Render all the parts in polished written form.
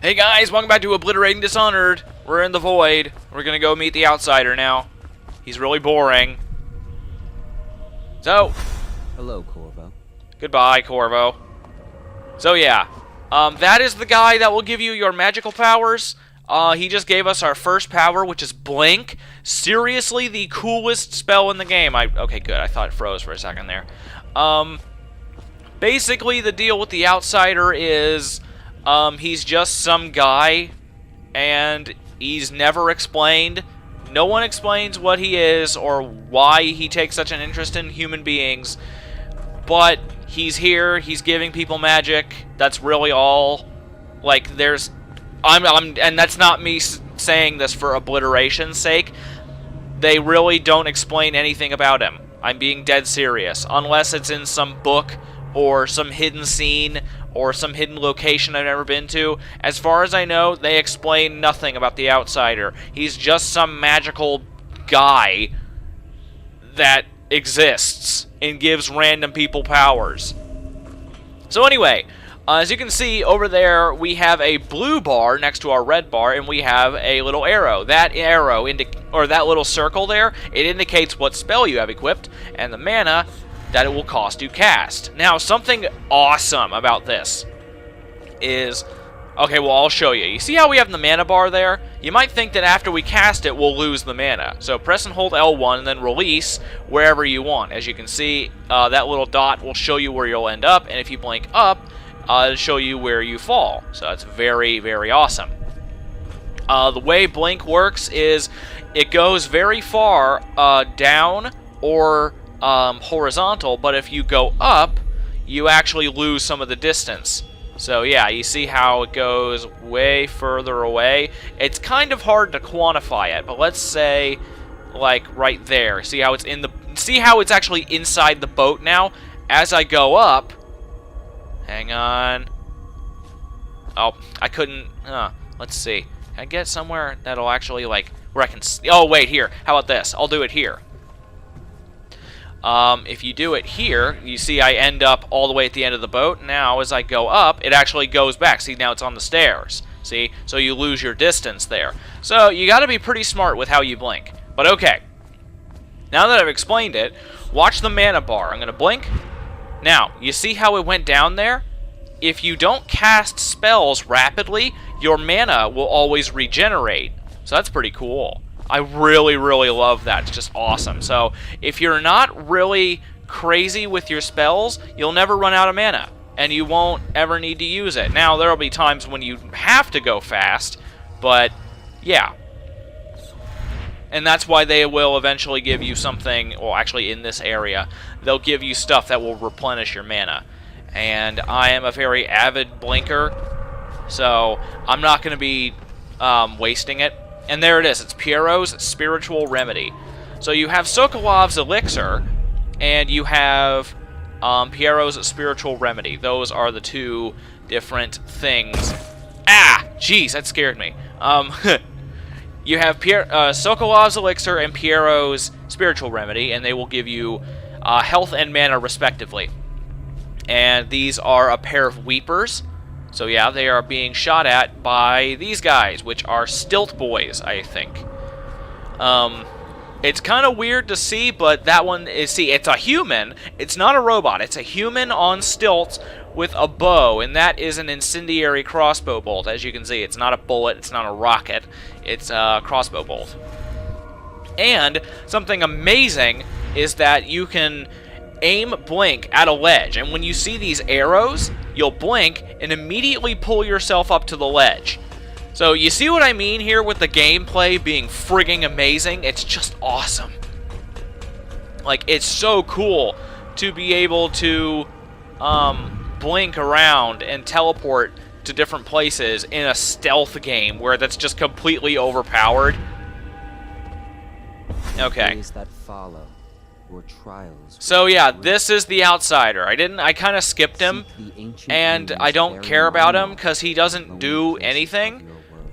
Hey guys, welcome back to Obliterating Dishonored. We're in the void. We're gonna go meet the outsider now. He's really boring. So, hello, Corvo. Goodbye, Corvo. So yeah, that is the guy that will give you your magical powers. He just gave us our first power, which is Blink. Seriously, the coolest spell in the game. Okay, good. I thought it froze for a second there. Basically, the deal with the outsider is, he's just some guy, and he's never explained. No one explains what he is or why he takes such an interest in human beings. But he's here. He's giving people magic. That's really all. Like, and that's not me saying this for obliteration's sake. They really don't explain anything about him. I'm being dead serious. Unless it's in some book or some hidden scene or some hidden location I've never been to. As far as I know, they explain nothing about the outsider. He's just some magical guy that exists and gives random people powers. So anyway, as you can see over there, we have a blue bar next to our red bar, and we have a little arrow. That arrow, or that little circle there, it indicates what spell you have equipped, and the mana that it will cost you cast. Now, something awesome about this is, okay, well, I'll show you. You see how we have the mana bar there? You might think that after we cast it, we'll lose the mana. So press and hold L1 and then release wherever you want. As you can see, that little dot will show you where you'll end up, and if you blink up, it'll show you where you fall. So that's very, very awesome. The way blink works is it goes very far down or horizontal, but if you go up, you actually lose some of the distance. So yeah, you see how it goes way further away. It's kind of hard to quantify it, but let's say like right there. See how it's actually inside the boat now? As I go up, hang on. Oh, I couldn't. Let's see. Can I get somewhere that'll actually like where I can? Oh wait, here. How about this? I'll do it here. If you do it here, you see I end up all the way at the end of the boat. Now, as I go up, it actually goes back. See, now it's on the stairs. See? So you lose your distance there. So you got to be pretty smart with how you blink. But okay. Now that I've explained it, watch the mana bar. I'm going to blink. Now, you see how it went down there? If you don't cast spells rapidly, your mana will always regenerate. So that's pretty cool. I really, really love that. It's just awesome. So, if you're not really crazy with your spells, you'll never run out of mana, and you won't ever need to use it. Now, there will be times when you have to go fast, but, yeah. And that's why they will eventually give you something, well, actually, in this area, they'll give you stuff that will replenish your mana. And I am a very avid blinker, so I'm not going to be wasting it. And there it is. It's Pierrot's Spiritual Remedy. So you have Sokolov's Elixir, and you have Pierrot's Spiritual Remedy. Those are the two different things. Ah! Jeez, that scared me. You have Sokolov's Elixir and Pierrot's Spiritual Remedy, and they will give you health and mana respectively. And these are a pair of Weepers. So yeah, they are being shot at by these guys, which are Stilt Boys, I think. It's kind of weird to see, but that one is, see, it's a human. It's not a robot. It's a human on stilts with a bow, and that is an incendiary crossbow bolt. As you can see, it's not a bullet, it's not a rocket, it's a crossbow bolt. And something amazing is that you can aim blink at a ledge, and when you see these arrows, you'll blink and immediately pull yourself up to the ledge. So you see what I mean here with the gameplay being frigging amazing? It's just awesome. Like, it's so cool to be able to blink around and teleport to different places in a stealth game where that's just completely overpowered. Okay. Days that follow. So yeah, this is the outsider. I kind of skipped him, and I don't care about him because he doesn't do anything.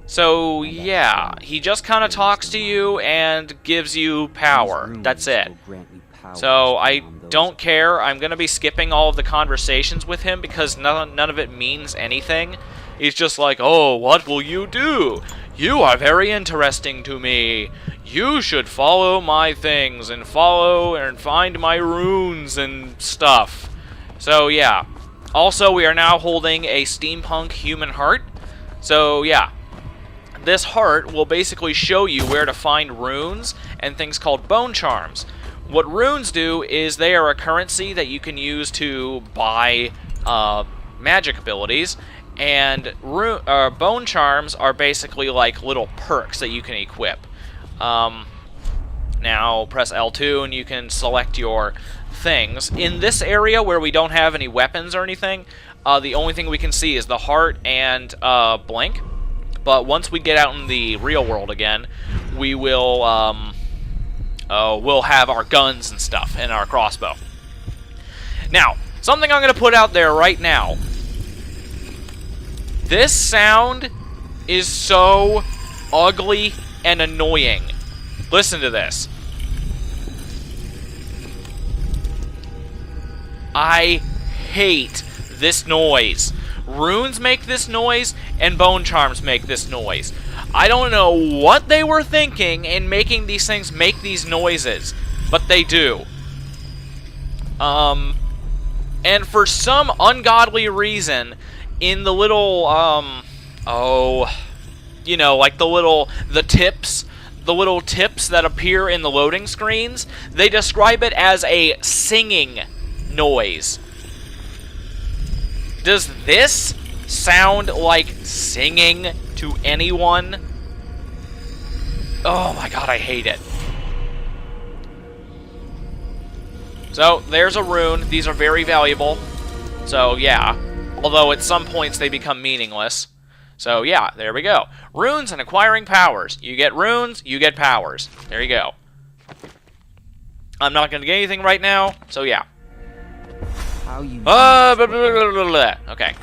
So yeah, he just kind of talks to you and gives you power. That's it. So I don't care. I'm going to be skipping all of the conversations with him because none of it means anything. He's just like, oh, what will you do? You are very interesting to me. You should follow my things and follow and find my runes and stuff. So, yeah. Also, we are now holding a steampunk human heart. So, yeah. This heart will basically show you where to find runes and things called bone charms. What runes do is they are a currency that you can use to buy magic abilities, and bone charms are basically like little perks that you can equip. Now press L2 and you can select your things. In this area where we don't have any weapons or anything, the only thing we can see is the heart and blink. But once we get out in the real world again, we will we'll have our guns and stuff and our crossbow. Now, something I'm going to put out there right now. This sound is so ugly and annoying. Listen to this. I hate this noise. Runes make this noise, and bone charms make this noise. I don't know what they were thinking in making these things make these noises, but they do. And for some ungodly reason, in the little, you know, like the little tips that appear in the loading screens, they describe it as a singing noise. Does this sound like singing to anyone? Oh my god, I hate it. So, there's a rune. These are very valuable. So, yeah. Although, at some points, they become meaningless. So, yeah, there we go. Runes and acquiring powers. You get runes, you get powers. There you go. I'm not going to get anything right now, so yeah. How you Okay.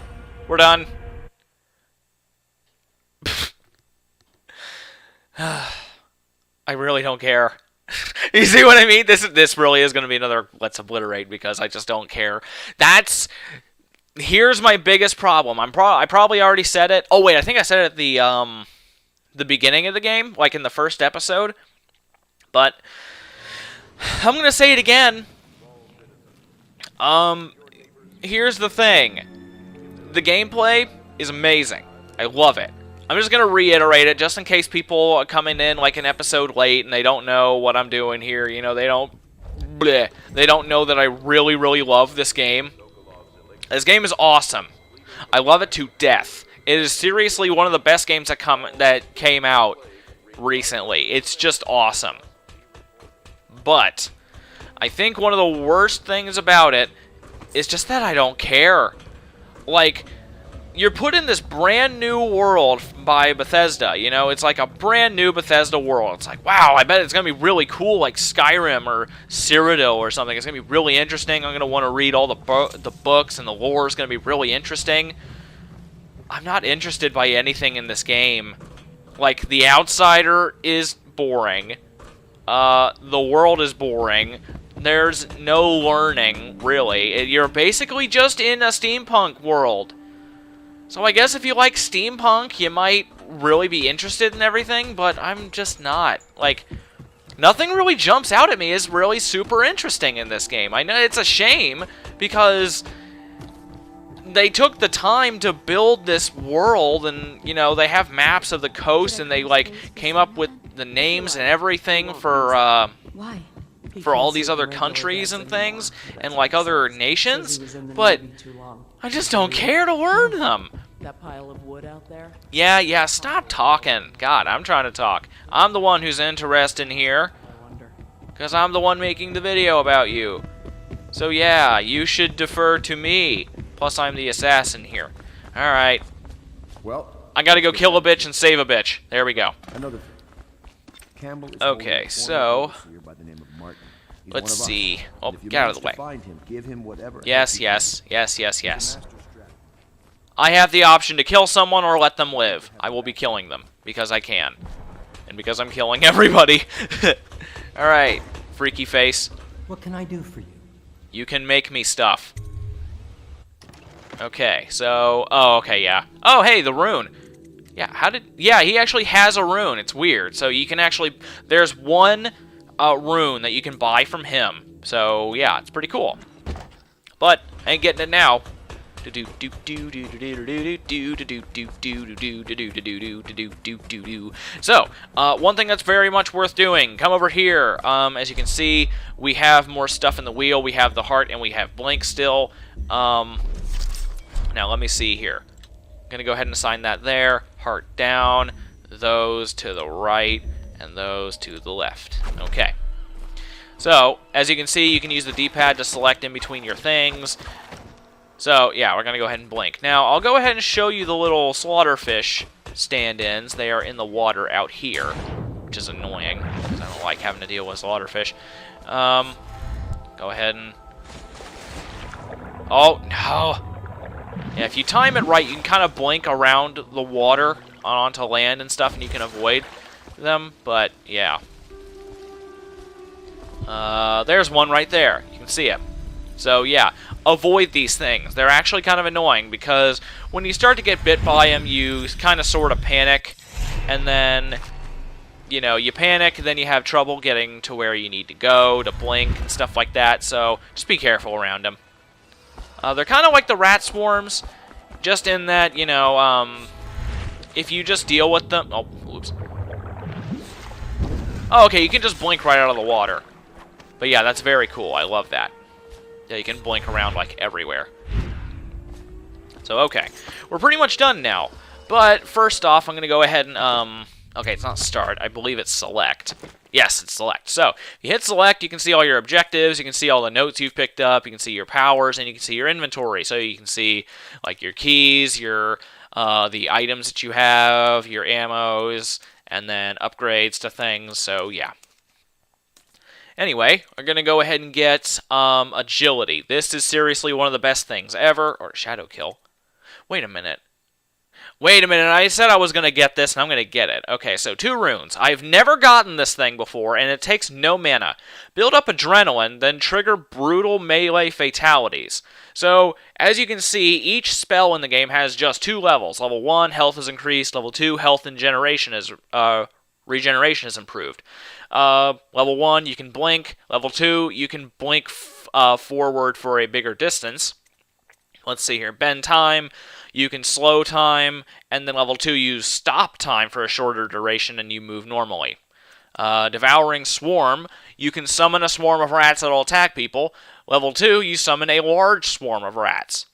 We're done. I really don't care. You see what I mean? This really is going to be another Let's Obliterate because I just don't care. Here's my biggest problem. I probably already said it. Oh wait, I think I said it at the beginning of the game, like in the first episode. But I'm going to say it again. Here's the thing. The gameplay is amazing. I love it. I'm just going to reiterate it just in case people are coming in like an episode late and they don't know what I'm doing here. You know, they don't know that I really, really love this game. This game is awesome. I love it to death. It is seriously one of the best games that came out recently. It's just awesome. But I think one of the worst things about it is just that I don't care. Like, you're put in this brand new world by Bethesda, you know? It's like a brand new Bethesda world. It's like, wow, I bet it's going to be really cool, like Skyrim or Cyrodiil or something. It's going to be really interesting. I'm going to want to read all the books, and the lore is going to be really interesting. I'm not interested by anything in this game. Like, the Outsider is boring. The world is boring. There's no learning, really. You're basically just in a steampunk world. So I guess if you like steampunk, you might really be interested in everything, but I'm just not. Like, nothing really jumps out at me as really super interesting in this game. I know it's a shame, because they took the time to build this world, and, you know, they have maps of the coast, and they, like, came up with the names and everything for all these other countries and things, and, like, other nations, but I just don't care to learn them. That pile of wood out there? Yeah, stop talking. God, I'm trying to talk. I'm the one who's interested in here, because I'm the one making the video about you. So yeah, you should defer to me. Plus, I'm the assassin here. Alright. Well, I gotta go kill a bitch and save a bitch. There we go. another thing. Campbell is Okay, so by the name of Martin. He's let's one of us. see. Oh, And if you get out of the manage way. to find him, give him whatever Yes. help you can. I have the option to kill someone or let them live. I will be killing them, because I can. And because I'm killing everybody. Alright, freaky face. What can I do for you? You can make me stuff. Okay, so... Oh, okay, yeah. Oh, hey, the rune. Yeah, how did... Yeah, he actually has a rune. It's weird. So you can actually... There's one rune that you can buy from him. So, yeah, it's pretty cool. But, I ain't getting it now. So, one thing that's very much worth doing, come over here. As you can see, we have more stuff in the wheel. We have the heart and we have blink still. Now, let me see here. I'm going to go ahead and assign that there. Heart down, those to the right, and those to the left. Okay. So, as you can see, you can use the D-pad to select in between your things. So, yeah, we're going to go ahead and blink. Now, I'll go ahead and show you the little slaughterfish stand-ins. They are in the water out here, which is annoying, because I don't like having to deal with slaughterfish. Go ahead and... Oh, no! Yeah, if you time it right, you can kind of blink around the water onto land and stuff, and you can avoid them, but, yeah. There's one right there. You can see it. So, yeah, avoid these things. They're actually kind of annoying because when you start to get bit by them, you kind of sort of panic, and then, you know, you panic, then you have trouble getting to where you need to go, to blink, and stuff like that, so just be careful around them. They're kind of like the rat swarms, just in that, you know, if you just deal with them... Oh, oops. Oh, okay, you can just blink right out of the water. But yeah, that's very cool. I love that. Yeah, you can blink around, like, everywhere. So, okay. We're pretty much done now. But, first off, I'm going to go ahead and, okay, it's not start. I believe it's select. Yes, it's select. So, if you hit select, you can see all your objectives, you can see all the notes you've picked up, you can see your powers, and you can see your inventory. So, you can see, like, your keys, your, the items that you have, your ammos, and then upgrades to things. So, yeah. Anyway, we're going to go ahead and get agility. This is seriously one of the best things ever. Or shadow kill. Wait a minute. Wait a minute, I said I was going to get this, and I'm going to get it. Okay, so 2 runes. I've never gotten this thing before, and it takes no mana. Build up adrenaline, then trigger brutal melee fatalities. So, as you can see, each spell in the game has just 2 levels. Level 1, health is increased. Level 2, health and regeneration is improved. Level 1, you can blink. Level 2, you can blink forward for a bigger distance. Let's see here. Bend time, you can slow time, and then level 2, you stop time for a shorter duration and you move normally. Devouring Swarm, you can summon a swarm of rats that will attack people. Level 2, you summon a large swarm of rats.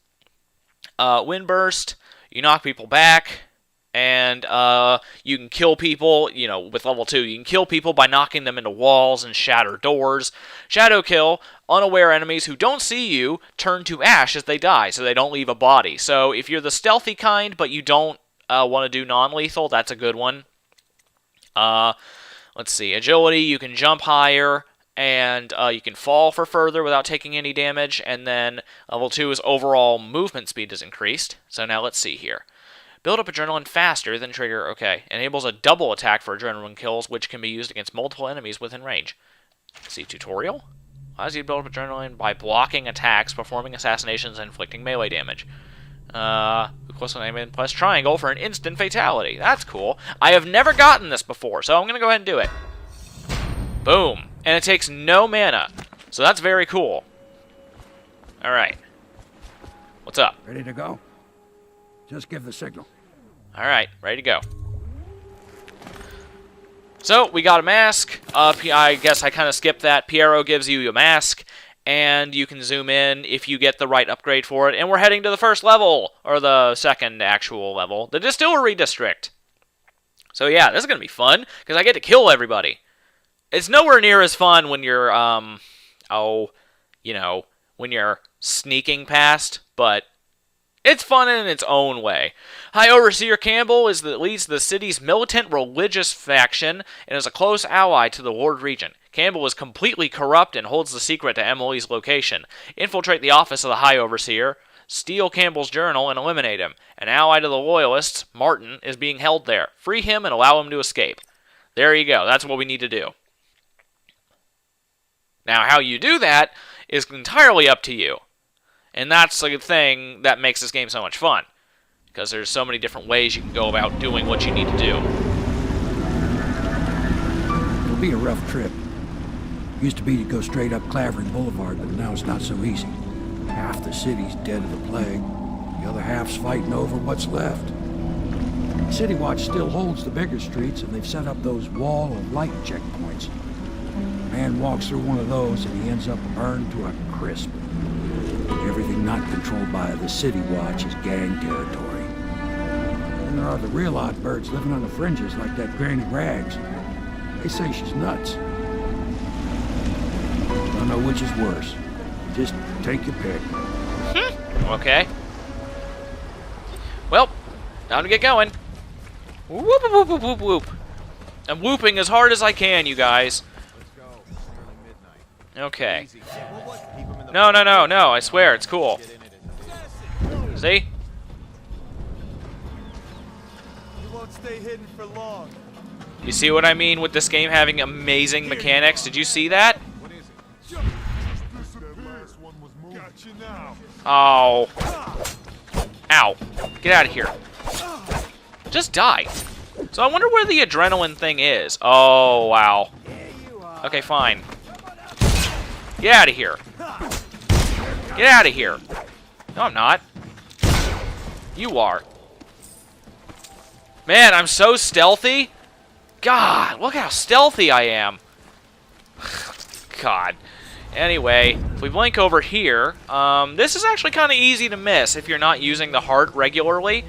Windburst, you knock people back. And you can kill people, you know, with level 2. You can kill people by knocking them into walls and shatter doors. Shadow kill, unaware enemies who don't see you turn to ash as they die, so they don't leave a body. So if you're the stealthy kind, but you don't want to do non-lethal, that's a good one. Let's see, agility, you can jump higher, and you can fall for further without taking any damage. And then level 2 is overall movement speed is increased. So now let's see here. Build up adrenaline faster, then trigger, okay. Enables a double attack for adrenaline kills, which can be used against multiple enemies within range. See tutorial? How does he build up adrenaline? By blocking attacks, performing assassinations, and inflicting melee damage. Close to enemy, press triangle for an instant fatality. That's cool. I have never gotten this before, so I'm going to go ahead and do it. Boom. And it takes no mana. So that's very cool. Alright. What's up? Ready to go? Just give the signal. Alright, ready to go. So, we got a mask. I guess I kind of skipped that. Piero gives you a mask, and you can zoom in if you get the right upgrade for it. And we're heading to the first level, or the second actual level, the Distillery District. So yeah, this is going to be fun, because I get to kill everybody. It's nowhere near as fun when you're, when you're sneaking past, but it's fun in its own way. High Overseer Campbell leads the city's militant religious faction and is a close ally to the Lord Regent. Campbell is completely corrupt and holds the secret to Emily's location. Infiltrate the office of the High Overseer, steal Campbell's journal, and eliminate him. An ally to the Loyalists, Martin, is being held there. Free him and allow him to escape. There you go. That's what we need to do. Now, how you do that is entirely up to you. And that's the thing that makes this game so much fun. Because there's so many different ways you can go about doing what you need to do. It'll be a rough trip. Used to be to go straight up Clavering Boulevard, but now it's not so easy. Half the city's dead of the plague. The other half's fighting over what's left. City Watch still holds the bigger streets, and they've set up those wall of light checkpoints. A man walks through one of those, and he ends up burned to a crisp. Everything not controlled by the City Watch is gang territory. And there are the real odd birds living on the fringes, like that Granny Rags. They say she's nuts. Don't know which is worse. Just take your pick. Okay. Well, time to get going. Whoop, whoop, whoop, whoop, whoop, whoop. I'm whooping as hard as I can, you guys. Okay. No, no, no, no, I swear, it's cool. See? You won't stay hidden for long. You see what I mean with this game having amazing mechanics? Did you see that? Oh. Ow. Get out of here. Just die. So I wonder where the adrenaline thing is. Oh, wow. Okay, fine. Get out of here. Get out of here. No, I'm not. You are. Man, I'm so stealthy. God, look how stealthy I am. God. Anyway, if we blink over here, this is actually kind of easy to miss if you're not using the heart regularly.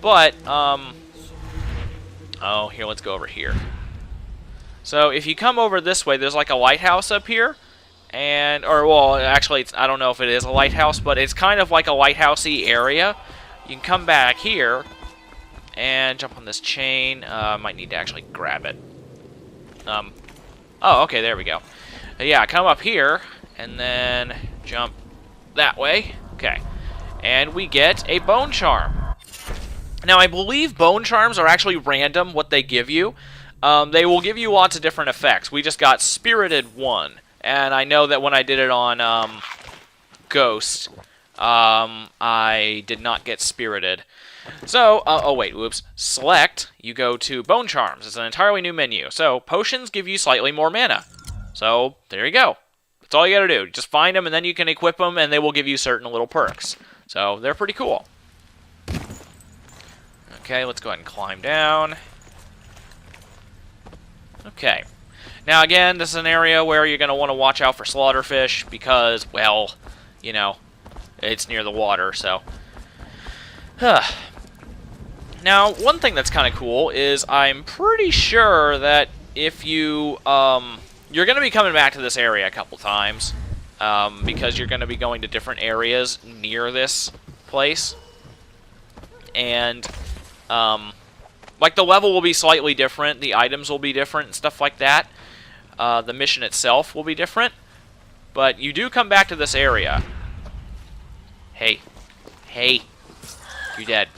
But, oh, here, let's go over here. So, if you come over this way, there's like a lighthouse up here. And, or, well, actually, I don't know if it is a lighthouse, but it's kind of like a lighthousey area. You can come back here and jump on this chain. Might need to actually grab it. Oh, okay, there we go. Yeah, come up here, and then jump that way. Okay. And we get a bone charm. Now, I believe bone charms are actually random, what they give you. They will give you lots of different effects. We just got Spirited 1. And I know that when I did it on Ghost, I did not get Spirited. So, oh wait, whoops. Select, you go to Bone Charms. It's an entirely new menu. So, potions give you slightly more mana. So, there you go. That's all you gotta do. Just find them, and then you can equip them, and they will give you certain little perks. So, they're pretty cool. Okay, let's go ahead and climb down. Okay. Now, again, this is an area where you're going to want to watch out for slaughterfish because, well, you know, it's near the water, so. Now, one thing that's kind of cool is I'm pretty sure that if you, you're going to be coming back to this area a couple times because you're going to be going to different areas near this place. And, like, the level will be slightly different, the items will be different, and stuff like that. The mission itself will be different, but you do come back to this area. Hey. Hey. You're dead.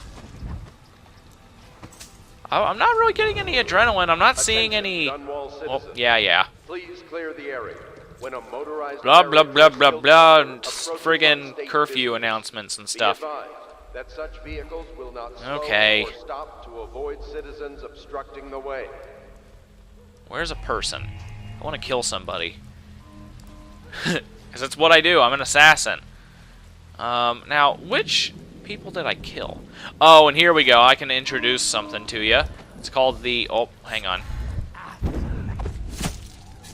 I'm not really getting any adrenaline. I'm not seeing any... Oh, yeah. Please clear the area. When a motorized blah, blah, blah, blah, blah, and friggin' curfew announcements and stuff. That such vehicles will not okay. slow or stop to avoid citizens obstructing the way. Where's a person? I want to kill somebody. Because that's what I do. I'm an assassin. Now, which people did I kill? Oh, and here we go. I can introduce something to you. It's called the... Oh, hang on.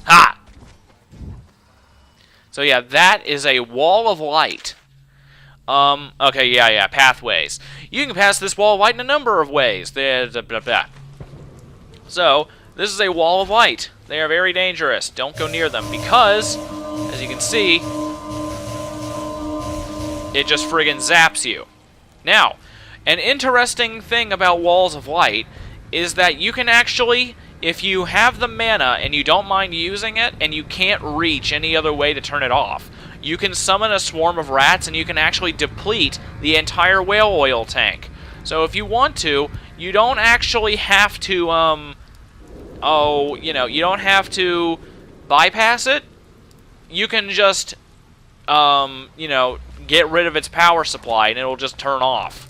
Ha! So, yeah, that is a wall of light. Okay, yeah, pathways. You can pass this wall of light in a number of ways. So, this is a wall of light. They are very dangerous. Don't go near them because, as you can see, it just friggin' zaps you. Now, an interesting thing about walls of light is that you can actually, if you have the mana and you don't mind using it and you can't reach any other way to turn it off, you can summon a swarm of rats and you can actually deplete the entire whale oil tank. So if you want to, you don't actually have to, you don't have to bypass it. You can just, get rid of its power supply and it'll just turn off.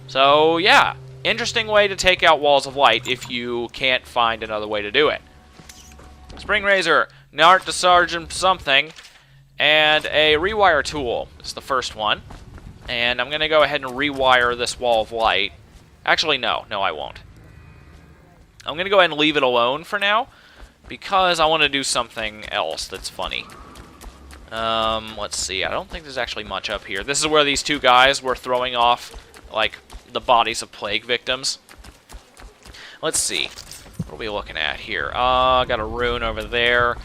So, yeah. Interesting way to take out walls of light if you can't find another way to do it. Spring Razor, Nart to Sergeant something, and a rewire tool is the first one. And I'm going to go ahead and rewire this wall of light. Actually, no, I won't. I'm going to go ahead and leave it alone for now, because I want to do something else that's funny. Let's see, I don't think there's actually much up here. This is where these two guys were throwing off, like, the bodies of plague victims. Let's see. What are we looking at here? Got a rune over there,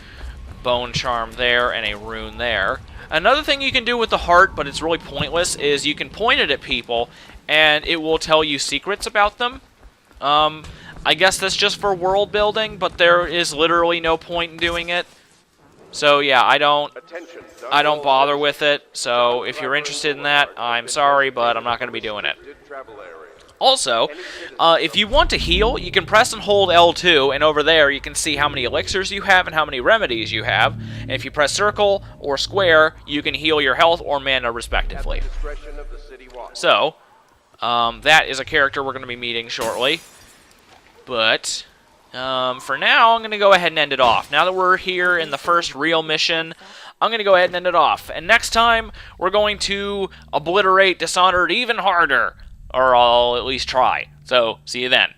bone charm there, and a rune there. Another thing you can do with the heart, but it's really pointless, is you can point it at people, and it will tell you secrets about them. I guess that's just for world building, but there is literally no point in doing it. So yeah, I don't bother with it. So if you're interested in that, I'm sorry, but I'm not going to be doing it. Also, if you want to heal, you can press and hold L2, and over there you can see how many elixirs you have and how many remedies you have. And if you press circle or square, you can heal your health or mana respectively. So, that is a character we're going to be meeting shortly. But, for now, I'm going to go ahead and end it off. Now that we're here in the first real mission, I'm going to go ahead and end it off. And next time, we're going to obliterate Dishonored even harder. Or I'll at least try. So, see you then.